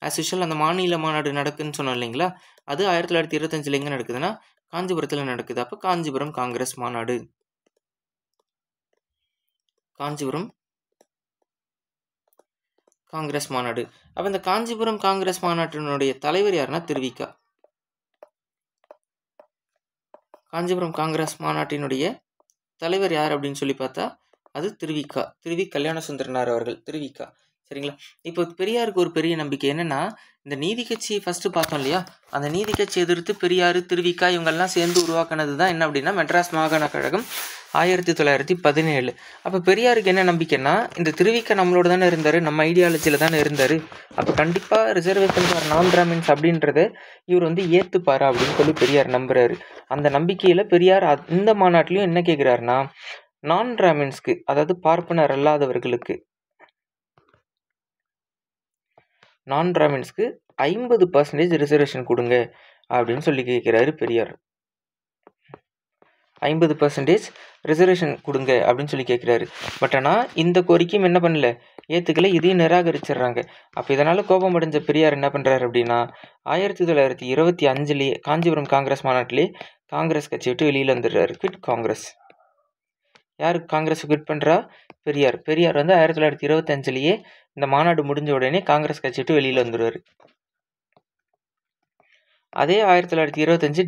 ஆஸ் யூஷுவல் அந்த மாநில மாநாடு நடக்குதுன்னு சொன்னோம் இல்லைங்களா, அது 1925 எங்கே நடக்குதுன்னா காஞ்சிபுரத்தில் நடக்குது. அப்போ காஞ்சிபுரம் காங்கிரஸ் மாநாடு. காஞ்சிபுரம் காங்கிரஸ் மாநாடு. அப்போ இந்த காஞ்சிபுரம் காங்கிரஸ் மாநாட்டினுடைய தலைவர் யாருன்னா திருவிக்கா. காஞ்சிபுரம் காங்கிரஸ் மாநாட்டினுடைய தலைவர் யார் அப்படின்னு சொல்லி பார்த்தா அது திருவிக்கா. கல்யாண சுந்தரனார் அவர்கள், திருவிக்கா. சரிங்களா. இப்போ பெரியாருக்கு ஒரு பெரிய நம்பிக்கை என்னன்னா, இந்த நீதி கட்சியை ஃபர்ஸ்ட் பார்த்தோம் இல்லையா, அந்த நீதி கட்சி எதிர்த்து பெரியார், திருவிக்கா இவங்கெல்லாம் சேர்ந்து உருவாக்கினது தான் என்ன அப்படின்னா மெட்ராஸ் மாகாண கழகம் 1917. அப்போ பெரியாருக்கு என்ன நம்பிக்கைன்னா, இந்த திருவிக்கா நம்மளோட தானே இருந்தார், நம்ம ஐடியாலஜியில் தானே இருந்தார், அப்போ கண்டிப்பாக ரிசர்வேஷன் ஃபார் நான் பிராமின்ஸ் அப்படின்றத இவர் ஏற்றுப்பாரா அப்படின்னு சொல்லி பெரியார் நம்புறாரு. அந்த நம்பிக்கையில் பெரியார் இந்த மாநாட்டிலையும் என்ன கேட்குறாருன்னா, நான் பிராமின்ஸ்க்கு, அதாவது பார்ப்பனர் அல்லாதவர்களுக்கு, நான் பிராமின்ஸ்க்கு 50% ரிசர்வேஷன் கொடுங்க அப்படின்னு சொல்லி கேட்குறாரு பெரியார். 50% ரிசர்வேஷன் கொடுங்க அப்படின்னு சொல்லி கேட்குறாரு. பட் ஆனால் இந்த கோரிக்கையும் என்ன பண்ணல, ஏற்றுக்கல, இதையும் நிராகரிச்சிடுறாங்க. அப்போ இதனால் கோபம் அடைஞ்ச பெரியார் என்ன பண்ணுறாரு அப்படின்னா 1925 காஞ்சிபுரம் காங்கிரஸ் மாநாட்டிலே காங்கிரஸ் கட்சி விட்டு வெளியில் வந்துடுறாரு. குவிட் காங்கிரஸ். யார் காங்கிரஸ் குவிட் பண்ணுறா, பெரியார். 1925 இந்த மாநாடு முடிஞ்ச உடனே காங்கிரஸ் கட்சி விட்டு வெளியில் வந்துடுவார். அதே 1925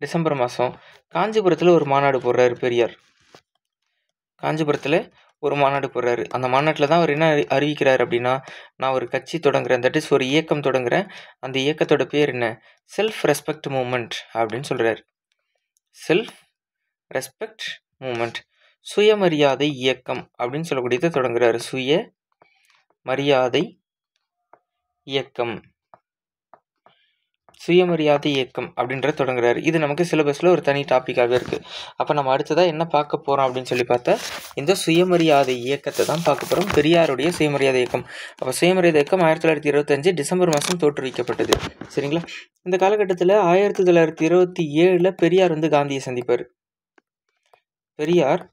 டிசம்பர் மாதம் காஞ்சிபுரத்தில் ஒரு மாநாடு போடுறாரு பெரியார். காஞ்சிபுரத்தில் ஒரு மாநாடு போடுறாரு. அந்த மாநாட்டில் தான் அவர் என்ன அறிவிக்கிறார் அப்படின்னா, நான் ஒரு கட்சி தொடங்குறேன், தட் இஸ் ஒரு இயக்கம் தொடங்குறேன், அந்த இயக்கத்தோட பேர் என்ன, செல்ஃப் ரெஸ்பெக்ட் மூமெண்ட் அப்படின்னு சொல்கிறார். செல்ஃப் ரெஸ்பெக்ட் மூமெண்ட், சுயமரியாதை இயக்கம் அப்படின்னு சொல்லக்கூடியதை தொடங்குறாரு. சுயமரியாதை இயக்கம். சுயமரியாதை இயக்கம் அப்படின்ற தொடங்குறாரு. இது நமக்கு சிலபஸில் ஒரு தனி டாப்பிக்காகவே இருக்குது. அப்போ நம்ம அடுத்ததாக என்ன பார்க்க போகிறோம் அப்படின்னு சொல்லி பார்த்தா இந்த சுயமரியாதை இயக்கத்தை தான் பார்க்க போகிறோம். பெரியாருடைய சுயமரியாதை இயக்கம். அப்போ சுயமரியாதை இயக்கம் 1925 டிசம்பர் மாதம் தோற்றுவிக்கப்பட்டது. சரிங்களா? இந்த காலகட்டத்தில் 1927 பெரியார் வந்து காந்தியை சந்திப்பார். பெரியார்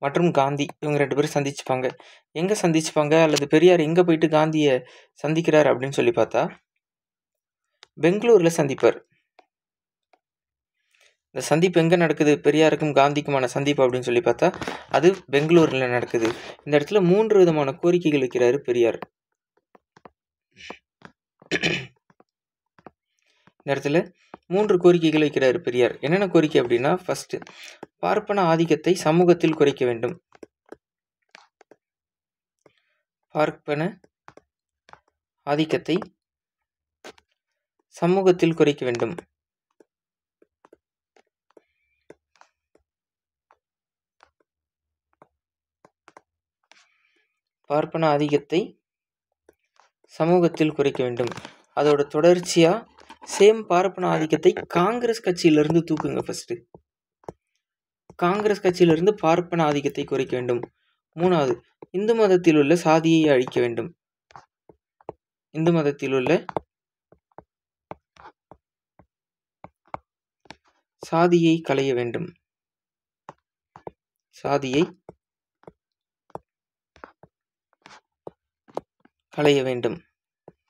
மற்றும் காந்தி இவங்க 2 பேரும் சந்திச்சுப்பாங்க. எங்கே சந்திச்சுப்பாங்க அல்லது பெரியார் எங்கே போயிட்டு காந்தியை சந்திக்கிறார் அப்படின்னு சொல்லி பார்த்தா பெங்களூரில் சந்திப்பார். இந்த சந்திப்பு எங்கே நடக்குது? பெரியாருக்கும் காந்திக்குமான சந்திப்பு அப்படின்னு சொல்லி பார்த்தா அது பெங்களூரில் நடக்குது. இந்த இடத்துல 3 விதமான கோரிக்கைகள் வைக்கிறாரு பெரியார். இந்த இடத்துல 3 கோரிக்கைகள் வைக்கிறாரு பெரியார். என்னென்ன கோரிக்கை அப்படின்னா, ஃபர்ஸ்ட் பார்ப்பன ஆதிக்கத்தை சமூகத்தில் குறைக்க வேண்டும். பார்ப்பன ஆதிக்கத்தை சமூகத்தில் குறைக்க வேண்டும். பார்ப்பன ஆதிக்கத்தை சமூகத்தில் குறைக்க வேண்டும். அதோட தொடர்ச்சியா பார்ப்பன ஆதிக்கத்தை காங்கிரஸ் கட்சியிலிருந்து தூக்குங்க. ஃபர்ஸ்ட் காங்கிரஸ் கட்சியிலிருந்து பார்ப்பன ஆதிக்கத்தை குறைக்க வேண்டும். 3வது இந்து மதத்தில் உள்ள சாதியை அழிக்க வேண்டும். இந்து மதத்தில் உள்ள சாதியை களைய வேண்டும். சாதியை களைய வேண்டும்.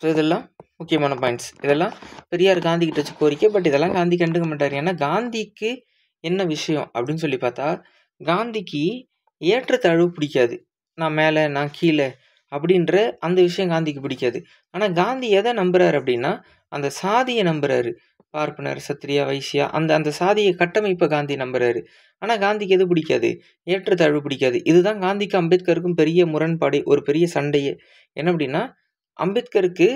ஸோ இதெல்லாம் முக்கியமான பாயிண்ட்ஸ். இதெல்லாம் பெரியார் காந்தி கிட்ட வச்ச கோரிக்கை. பட் இதெல்லாம் காந்தி கண்டுக்க மாட்டார். ஏன்னா காந்திக்கு என்ன விஷயம் அப்படின்னு சொல்லி பார்த்தா காந்திக்கு ஏற்றத்தாழ்வு பிடிக்காது. நான் மேலே நான் கீழே அப்படின்ற அந்த விஷயம் காந்திக்கு பிடிக்காது. ஆனால் காந்தி எதை நம்புறாரு அப்படின்னா அந்த சாதியை நம்புறாரு. பார்ப்பனர், சத்திரியா, வைசியா அந்த சாதியை கட்டமைப்பை காந்தி நம்புறாரு. ஆனால் காந்திக்கு எது பிடிக்காது? ஏற்றத்தாழ்வு பிடிக்காது. இதுதான் காந்திக்கு அம்பேத்கருக்கும் பெரிய முரண்பாடு, ஒரு பெரிய சண்டையே. என்ன அப்படின்னா அம்பேத்கருக்கு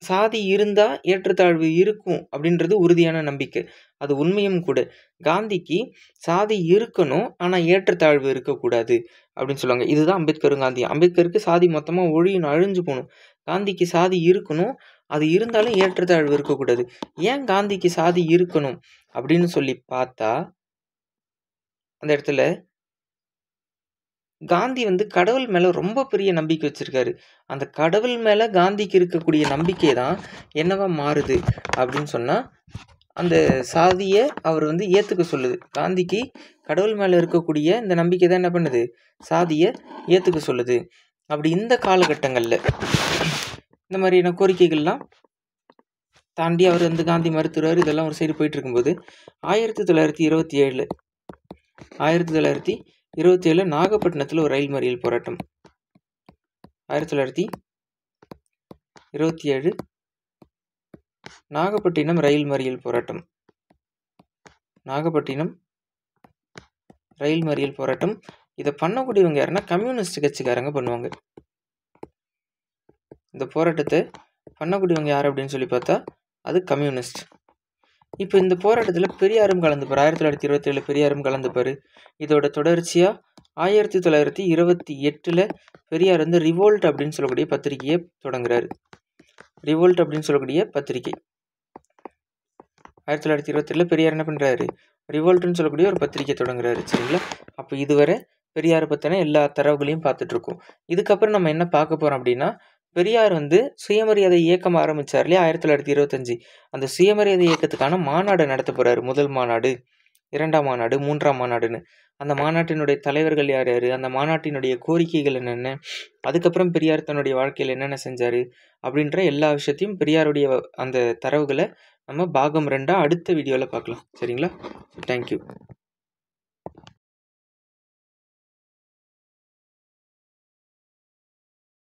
சாதி இருந்தால் ஏற்றத்தாழ்வு இருக்கும் அப்படின்றது உறுதியான நம்பிக்கை. அது உண்மையும் கூட. காந்திக்கு சாதி இருக்கணும் ஆனால் ஏற்றத்தாழ்வு இருக்கக்கூடாது அப்படின்னு சொல்லுவாங்க. இதுதான் அம்பேத்கரும் காந்தி. அம்பேத்கருக்கு சாதி மொத்தமாக ஒழியணும், அழிஞ்சு போகணும். காந்திக்கு சாதி இருக்கணும், அது இருந்தாலும் ஏற்றத்தாழ்வு இருக்கக்கூடாது. ஏன் காந்திக்கு சாதி இருக்கணும் அப்படின்னு சொல்லி பார்த்தா அந்த இடத்துல காந்தி வந்து கடவுள் மேலே ரொம்ப பெரிய நம்பிக்கை வச்சுருக்காரு. அந்த கடவுள் மேலே காந்திக்கு இருக்கக்கூடிய நம்பிக்கை தான் என்னவா மாறுது அப்படின்னு சொன்னால் அந்த சாதியை அவர் வந்து ஏற்றுக்க சொல்லுது. காந்திக்கு கடவுள் மேலே இருக்கக்கூடிய இந்த நம்பிக்கை தான் என்ன பண்ணுது? சாதியை ஏற்றுக்க சொல்லுது. அப்படி இந்த காலகட்டங்களில் இந்த மாதிரியான கோரிக்கைகள்லாம் தாண்டி அவர் வந்து காந்தி மறுத்துறாரு. இதெல்லாம் ஒரு சைடு போயிட்டு இருக்கும்போது 1927 நாகப்பட்டினத்தில் ஒரு ரயில் மறியல் போராட்டம். 1927 நாகப்பட்டினம் ரயில் மறியல் போராட்டம். நாகப்பட்டினம் ரயில் மறியல் போராட்டம். இதை பண்ணக்கூடியவங்க யாருன்னா கம்யூனிஸ்ட் கட்சிக்காரங்க பண்ணுவாங்க. இந்த போராட்டத்தை பண்ணக்கூடியவங்க யார் அப்படின்னு சொல்லி பார்த்தா அது கம்யூனிஸ்ட். இப்போ இந்த போராட்டத்தில் பெரியாரும் கலந்துப்பார். 1927 பெரியாரும் கலந்துப்பார். இதோட தொடர்ச்சியாக 1928 பெரியார் வந்து ரிவோல்ட் அப்படின்னு சொல்லக்கூடிய பத்திரிகையை தொடங்குறாரு. ரிவோல்ட் அப்படின்னு சொல்லக்கூடிய பத்திரிகை 1928 பெரியார் என்ன பண்ணுறாரு? ரிவோல்ட்னு சொல்லக்கூடிய ஒரு பத்திரிகை தொடங்குறாரு. சரிங்களா? அப்போ இதுவரை பெரியாரை பற்றின எல்லா தரவுகளையும் பார்த்துட்ருக்கோம். இதுக்கப்புறம் நம்ம என்ன பார்க்க போகிறோம் அப்படின்னா பெரியார் வந்து சுயமரியாதை இயக்கம் ஆரம்பித்தார் இல்லையா 1925. அந்த சுயமரியாதை இயக்கத்துக்கான மாநாடு நடத்த போகிறாரு. முதல் மாநாடு, 2ஆம் மாநாடு, 3ஆம் மாநாடுன்னு. அந்த மாநாட்டினுடைய தலைவர்கள் யார் யார், அந்த மாநாட்டினுடைய கோரிக்கைகள் என்னென்ன, அதுக்கப்புறம் பெரியார் தன்னுடைய வாழ்க்கையில் என்னென்ன செஞ்சார் அப்படின்ற எல்லா விஷயத்தையும் பெரியாருடைய அந்த தரவுகளை நம்ம பாகம் 2 அடுத்த வீடியோவில் பார்க்கலாம். சரிங்களா? தேங்க்யூ.